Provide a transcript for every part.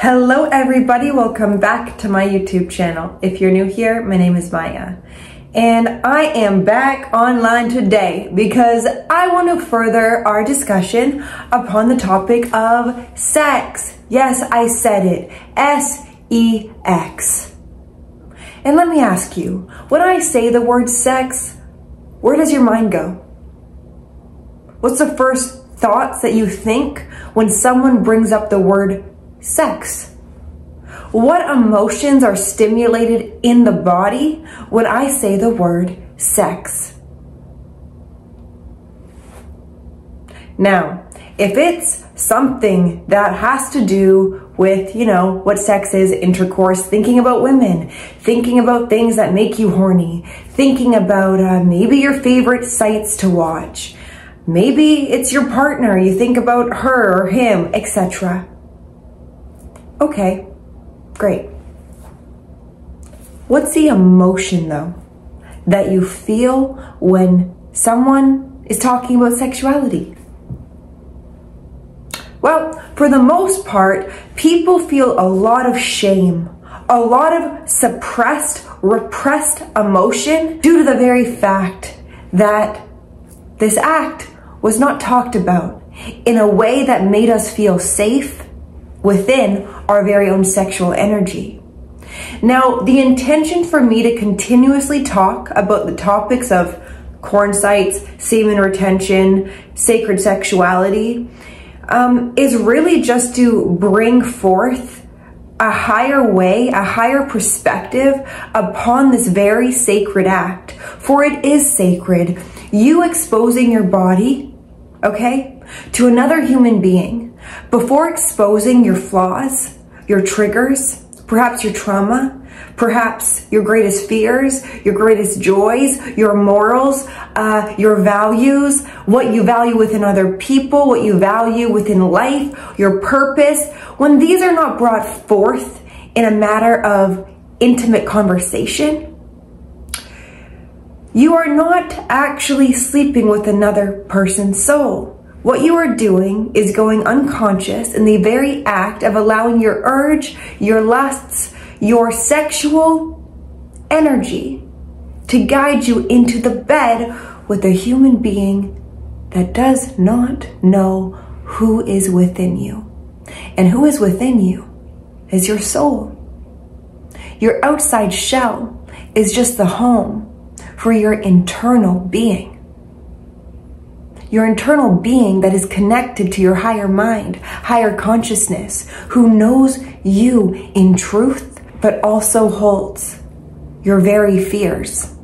Hello everybody, welcome back to my YouTube channel. If you're new here, my name is Maya. And I am back online today because I want to further our discussion upon the topic of sex. Yes, I said it, S-E-X. And let me ask you, when I say the word sex, where does your mind go? What's the first thoughts that you think when someone brings up the word sex? What emotions are stimulated in the body when I say the word sex? Now, if it's something that has to do with, what sex is, intercourse, thinking about women, thinking about things that make you horny, thinking about maybe your favorite sites to watch, maybe it's your partner, you think about her or him, etc. Okay, great. What's the emotion though that you feel when someone is talking about sexuality? Well, for the most part, people feel a lot of shame, a lot of suppressed, repressed emotion due to the very fact that this act was not talked about in a way that made us feel safe within our very own sexual energy. Now, the intention for me to continuously talk about the topics of corn sites, semen retention, sacred sexuality, is really just to bring forth a higher way, a higher perspective upon this very sacred act. For it is sacred. You exposing your body, okay, to another human being before exposing your flaws, your triggers, perhaps your trauma, perhaps your greatest fears, your greatest joys, your morals, your values, what you value within other people, what you value within life, your purpose. When these are not brought forth in a matter of intimate conversation, you are not actually sleeping with another person's soul. What you are doing is going unconscious in the very act of allowing your urge, your lusts, your sexual energy to guide you into the bed with a human being that does not know who is within you. And who is within you is your soul. Your outside shell is just the home for your internal being. Your internal being that is connected to your higher mind, higher consciousness, who knows you in truth, but also holds your very fears,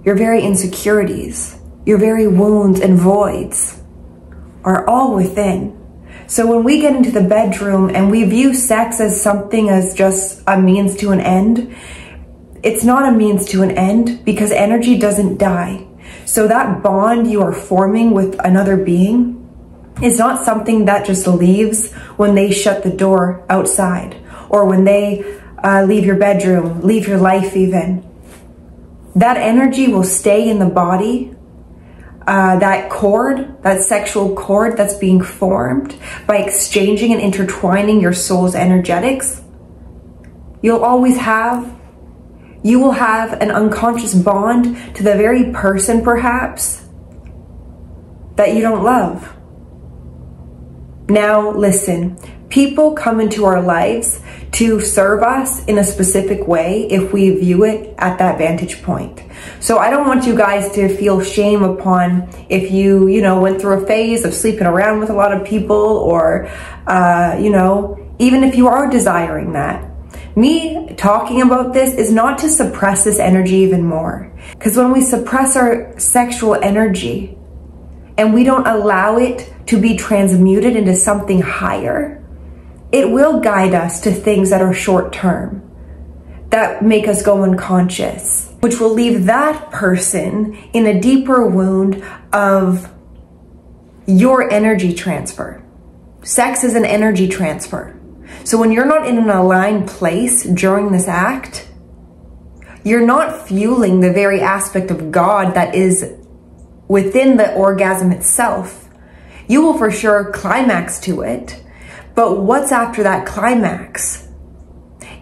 your very insecurities, your very wounds and voids are all within. So when we get into the bedroom and we view sex as something as just a means to an end, it's not a means to an end because energy doesn't die. So that bond you are forming with another being is not something that just leaves when they shut the door outside or when they leave your bedroom, leave your life even. That energy will stay in the body. That cord, that sexual cord that's being formed by exchanging and intertwining your soul's energetics, you will have an unconscious bond to the very person, perhaps, that you don't love. Now, listen, people come into our lives to serve us in a specific way if we view it at that vantage point. So I don't want you guys to feel shame upon if you, went through a phase of sleeping around with a lot of people or, even if you are desiring that. Me talking about this is not to suppress this energy even more. Because when we suppress our sexual energy and we don't allow it to be transmuted into something higher, it will guide us to things that are short term, that make us go unconscious, which will leave that person in a deeper wound of your energy transfer. Sex is an energy transfer. So when you're not in an aligned place during this act, you're not fueling the very aspect of God that is within the orgasm itself. You will for sure climax to it, But what's after that climax?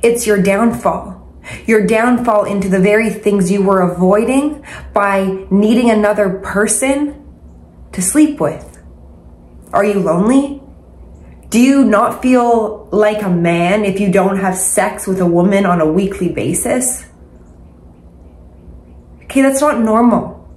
It's your downfall. Your downfall into the very things you were avoiding by needing another person to sleep with. Are you lonely? Do you not feel like a man if you don't have sex with a woman on a weekly basis? Okay, that's not normal.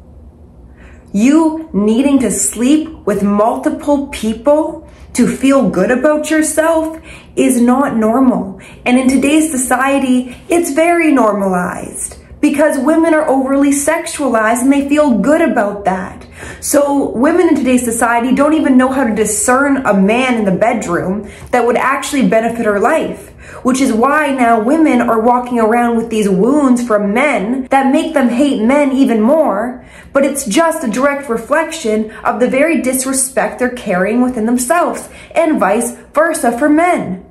You needing to sleep with multiple people to feel good about yourself is not normal. And in today's society, it's very normalized because women are overly sexualized and they feel good about that. So women in today's society don't even know how to discern a man in the bedroom that would actually benefit her life, which is why now women are walking around with these wounds from men that make them hate men even more, but it's just a direct reflection of the very disrespect they're carrying within themselves, and vice versa for men.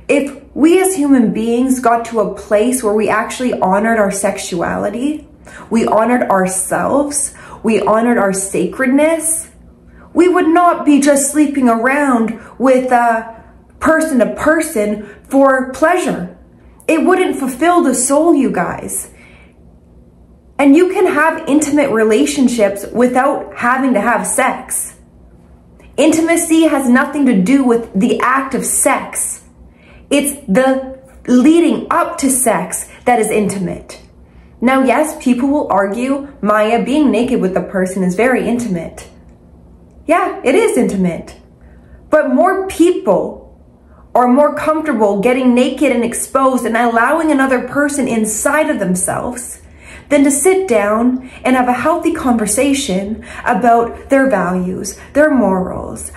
If we as human beings got to a place where we actually honored our sexuality, we honored ourselves, we honored our sacredness, we would not be just sleeping around with person to person for pleasure. It wouldn't fulfill the soul, you guys. And you can have intimate relationships without having to have sex. Intimacy has nothing to do with the act of sex. It's the leading up to sex that is intimate. Now, yes, people will argue, Maya, being naked with a person is very intimate. Yeah, it is intimate. But more people are more comfortable getting naked and exposed and allowing another person inside of themselves than to sit down and have a healthy conversation about their values, their morals,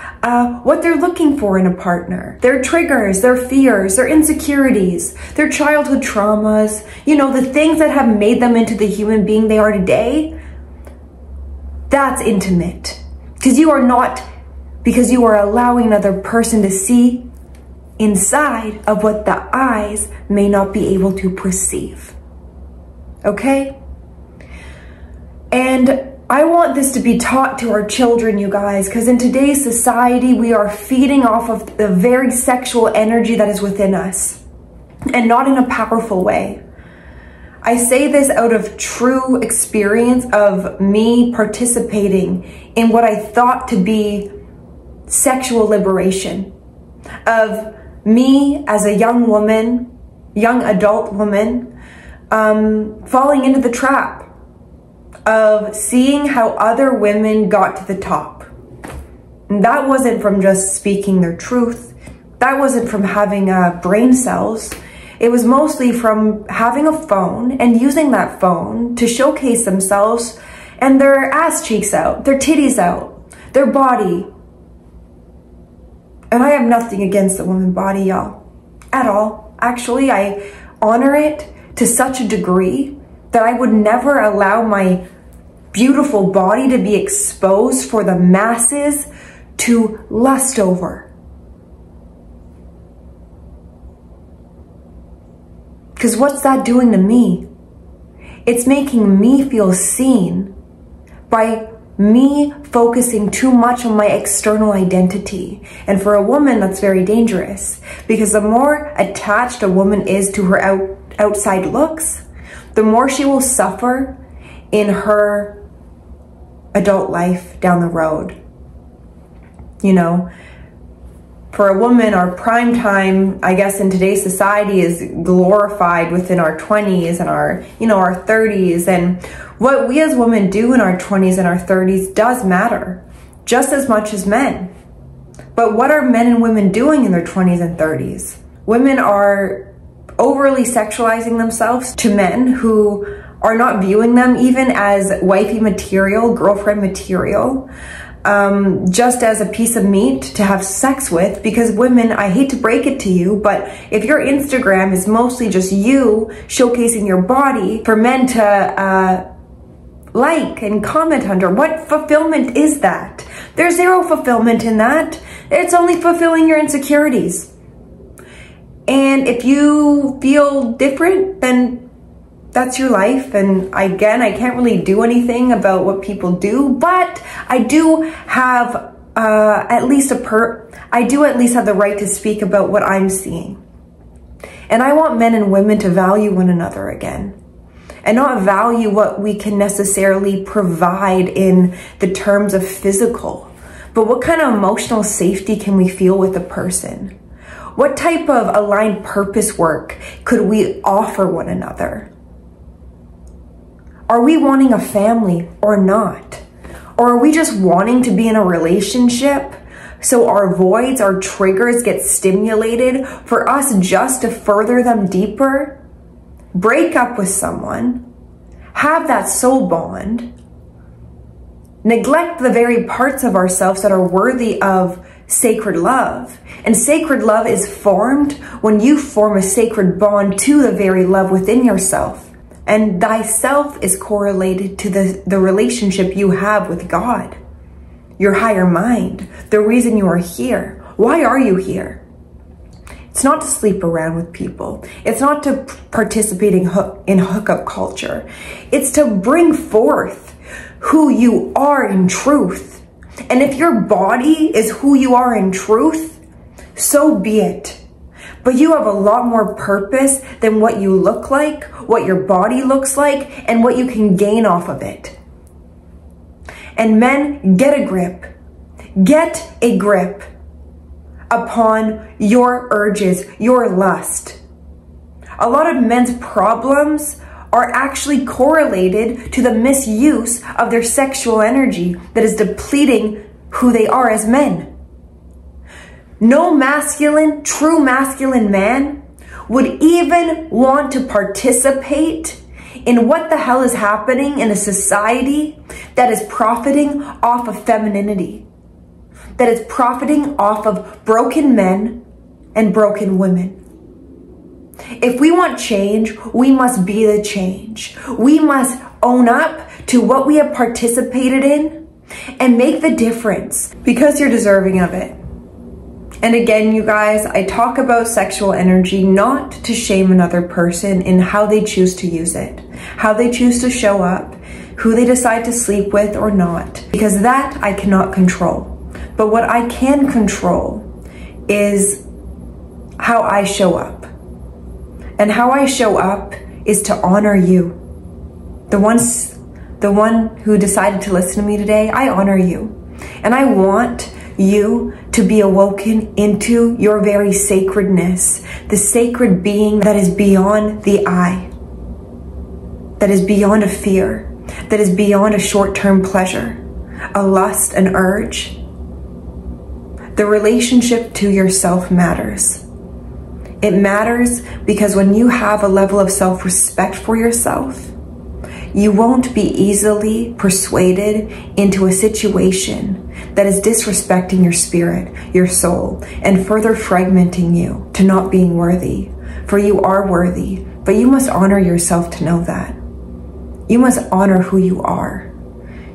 what they're looking for in a partner, their triggers, their fears, their insecurities, their childhood traumas, you know, the things that have made them into the human being they are today. That's intimate. Because you are allowing another person to see inside of what the eyes may not be able to perceive. Okay? And I want this to be taught to our children, you guys, because in today's society, we are feeding off of the very sexual energy that is within us, and not in a powerful way. I say this out of true experience of me participating in what I thought to be sexual liberation, of me as a young woman, young adult woman, falling into the trap of seeing how other women got to the top. And that wasn't from just speaking their truth. That wasn't from having brain cells. It was mostly from having a phone and using that phone to showcase themselves and their ass cheeks out, their titties out, their body. And I have nothing against the woman body, y'all, at all. Actually, I honor it to such a degree that I would never allow my beautiful body to be exposed for the masses to lust over. Because what's that doing to me? It's making me feel seen by me focusing too much on my external identity. And for a woman, that's very dangerous, because the more attached a woman is to her outside looks, the more she will suffer in her adult life down the road. You know, for a woman, our prime time, I guess in today's society, is glorified within our 20s and our, you know, our 30s. And what we as women do in our 20s and our 30s does matter just as much as men. But what are men and women doing in their 20s and 30s? Women are overly sexualizing themselves to men who are not viewing them even as wifey material, girlfriend material, just as a piece of meat to have sex with. Because women, I hate to break it to you, but if your Instagram is mostly just you showcasing your body for men to like and comment under, what fulfillment is that? There's zero fulfillment in that. It's only fulfilling your insecurities. And if you feel different, then that's your life. And again, I can't really do anything about what people do, but I do have at least I do at least have the right to speak about what I'm seeing. And I want men and women to value one another again, and not value what we can necessarily provide in the terms of physical, but what kind of emotional safety can we feel with a person? What type of aligned purpose work could we offer one another? Are we wanting a family or not? Or are we just wanting to be in a relationship so our voids, our triggers get stimulated for us just to further them deeper? Break up with someone, have that soul bond, neglect the very parts of ourselves that are worthy of sacred love. And sacred love is formed when you form a sacred bond to the very love within yourself. And thyself is correlated to the relationship you have with God, your higher mind, the reason you are here. Why are you here? It's not to sleep around with people. It's not to participate in hookup culture. It's to bring forth who you are in truth. And if your body is who you are in truth, so be it. But you have a lot more purpose than what you look like, what your body looks like, and what you can gain off of it. And men, get a grip. Get a grip upon your urges, your lust. A lot of men's problems are actually correlated to the misuse of their sexual energy that is depleting who they are as men. No masculine, true masculine man would even want to participate in what the hell is happening in a society that is profiting off of femininity, that is profiting off of broken men and broken women. If we want change, we must be the change. We must own up to what we have participated in and make the difference, because you're deserving of it. And again, you guys, I talk about sexual energy not to shame another person in how they choose to use it, how they choose to show up, who they decide to sleep with or not, because that I cannot control. But what I can control is how I show up. And how I show up is to honor you. The one who decided to listen to me today, I honor you. And I want you to be awoken into your very sacredness, the sacred being that is beyond the eye, that is beyond a fear, that is beyond a short-term pleasure, a lust, an urge. The relationship to yourself matters. It matters because when you have a level of self-respect for yourself, you won't be easily persuaded into a situation that is disrespecting your spirit, your soul, and further fragmenting you to not being worthy. For you are worthy, but you must honor yourself to know that. You must honor who you are.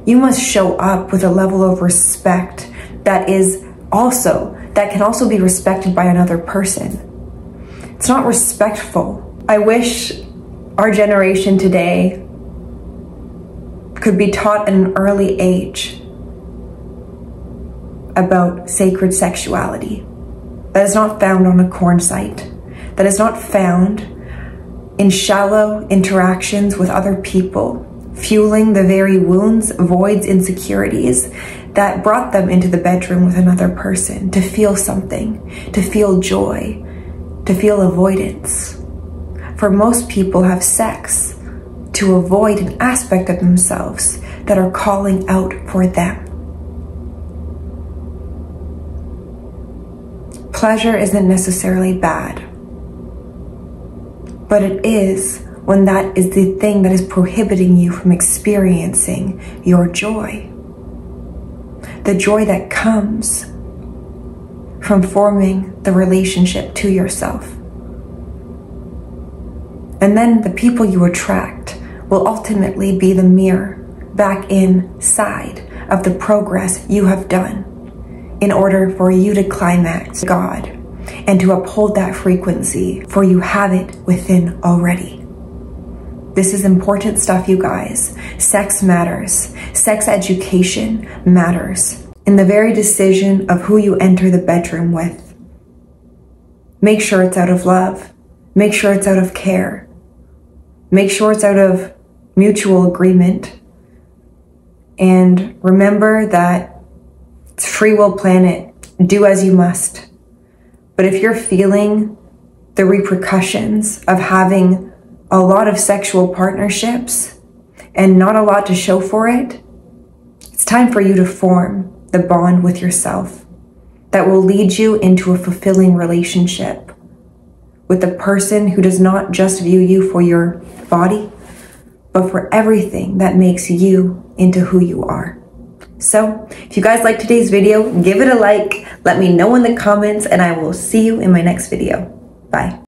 You must show up with a level of respect that can also be respected by another person. It's not respectful. I wish our generation today could be taught at an early age about sacred sexuality. That is not found on a corn site. That is not found in shallow interactions with other people, fueling the very wounds, voids, insecurities that brought them into the bedroom with another person to feel something, to feel joy, to feel avoidance. For most people have sex to avoid an aspect of themselves that are calling out for them. Pleasure isn't necessarily bad, but it is when that is the thing that is prohibiting you from experiencing your joy. The joy that comes from forming the relationship to yourself. And then the people you attract will ultimately be the mirror back inside of the progress you have done in order for you to climax God and to uphold that frequency, for you have it within already. This is important stuff, you guys. Sex matters. Sex education matters. in the very decision of who you enter the bedroom with. Make sure it's out of love. Make sure it's out of care. Make sure it's out of mutual agreement. And remember that it's free will planet. Do as you must. But if you're feeling the repercussions of having a lot of sexual partnerships and not a lot to show for it, it's time for you to form the bond with yourself that will lead you into a fulfilling relationship with a person who does not just view you for your body, but for everything that makes you into who you are. So if you guys liked today's video, give it a like, let me know in the comments, and I will see you in my next video. Bye.